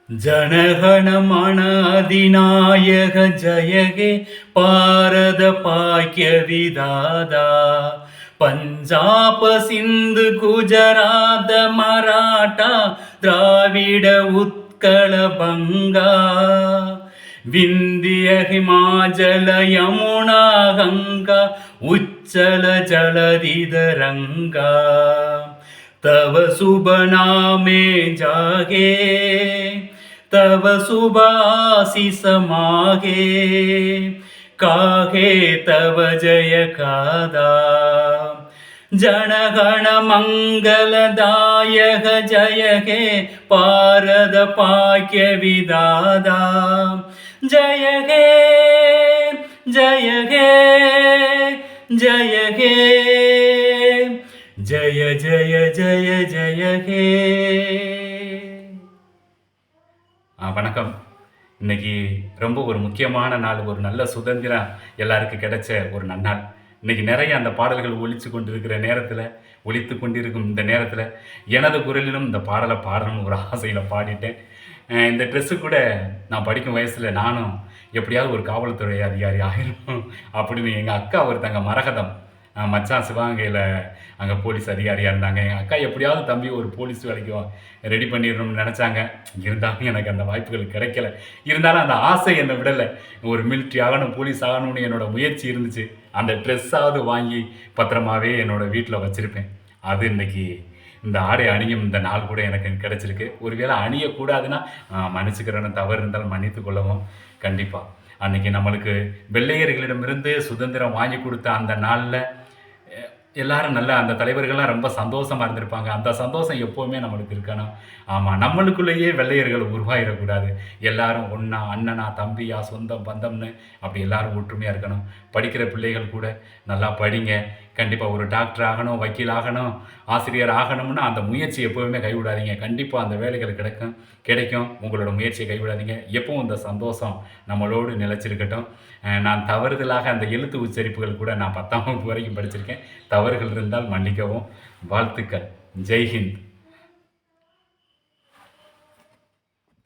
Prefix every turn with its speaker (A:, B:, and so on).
A: ಜನಗಣಮನ ಅಧಿನಾಯಕ ಜಯಗೆ ಪಾರದ ಪಾಕ್ಯ ವಿಧಾದ ಪಂಜಾಬ ಸಿಂಧು ಗುಜರಾತ ಮರಾಠ ದ್ರಾವಿಡ ಉತ್ಕಳ ಬಂಗ ವಿಂಧ್ಯ ಹಿಮಾಚಲ ಯಮುನಾ ಗಂಗಾ ಉಚ್ಚಲ ಜಲಧಿಧರಂಗ तव शुभ नामे जागे तव शुभ आशीष मागे काहे तव जय कादा जनगण मंगलदायक जय हे पारद पाक्य विदादा जय हे जय हे जय हे जय जय जय जय हे வணக்கம். இன்னைக்கு ரொம்ப ஒரு முக்கியமான நாள், ஒரு நல்ல சுதந்திரம் எல்லாருக்கும் கிடைச்ச ஒரு நன்னாள். இன்னைக்கு நிறைய அந்த பாடல்கள் ஒலித்து கொண்டிருக்கும் இந்த நேரத்தில் எனது குரலிலும் இந்த பாடலை பாடணும்னு ஒரு ஆசையில் பாடிட்டேன். இந்த ட்ரெஸ்ஸு கூட நான் படிக்கும் வயசில் நானும் எப்படியாவது ஒரு காவல்துறை அதிகாரி ஆயிரும் அப்படின்னு எங்கள் அக்கா ஒருத்தங்க மரகதம் மச்சான் சிவகங்கையில் அங்கே போலீஸ் அதிகாரியாக இருந்தாங்க. எங்கள் அக்கா எப்படியாவது தம்பி ஒரு போலீஸ் வேலைக்கு ரெடி பண்ணிடணும்னு நினச்சாங்க. இருந்தாலும் எனக்கு அந்த வாய்ப்புகள் கிடைக்கல. இருந்தாலும் அந்த ஆசை என்னை விடலை. ஒரு மிலிட்ரி ஆகணும், போலீஸ் ஆகணும்னு என்னோடய முயற்சி இருந்துச்சு. அந்த ட்ரெஸ்ஸாவது வாங்கி பத்திரமாவே என்னோடய வீட்டில் வச்சுருப்பேன். அது இன்றைக்கி இந்த ஆடை அணியும் இந்த நாள் கூட எனக்கு கிடச்சிருக்கு. ஒருவேளை அணியக்கூடாதுன்னா மன்னிச்சுக்கிறேன்னு, தவறு இருந்தாலும் மன்னித்து கொள்ளவும். கண்டிப்பாக அன்றைக்கி நம்மளுக்கு வெள்ளையர்களிடமிருந்து சுதந்திரம் வாங்கி கொடுத்த அந்த நாளில் எல்லாரும் நல்ல அந்த தலைவர்கள்லாம் ரொம்ப சந்தோஷமாக இருந்திருப்பாங்க. அந்த சந்தோஷம் எப்போவுமே நம்மளுக்கு இருக்கணும். ஆமாம், நம்மளுக்குள்ளேயே வெள்ளையர்கள் உருவாகிடக்கூடாது. எல்லாரும் ஒன்றா, அண்ணனா, தம்பியா, சொந்தம், பந்தம்னு அப்படி எல்லாரும் ஒற்றுமையாக இருக்கணும். படிக்கிற பிள்ளைகள் கூட நல்லா படிங்க. கண்டிப்பாக ஒரு டாக்டர் ஆகணும், வக்கீல் ஆகணும், ஆசிரியர் ஆகணும்னா அந்த முயற்சி எப்போவுமே கைவிடாதீங்க. கண்டிப்பாக அந்த வேலைகள் கிடைக்கும். உங்களோட முயற்சியை கைவிடாதீங்க. எப்பவும் இந்த சந்தோஷம் நம்மளோடு நிலைச்சிருக்கட்டும். நான் தவறுதலாக அந்த எழுத்து உச்சரிப்புகள் கூட நான் 10ஆம் வகுப்பு வரைக்கும் படிச்சிருக்கேன். தவறுகள் இருந்தால் மன்னிக்கவும். வாழ்த்துக்கள். ஜெய்ஹிந்த்.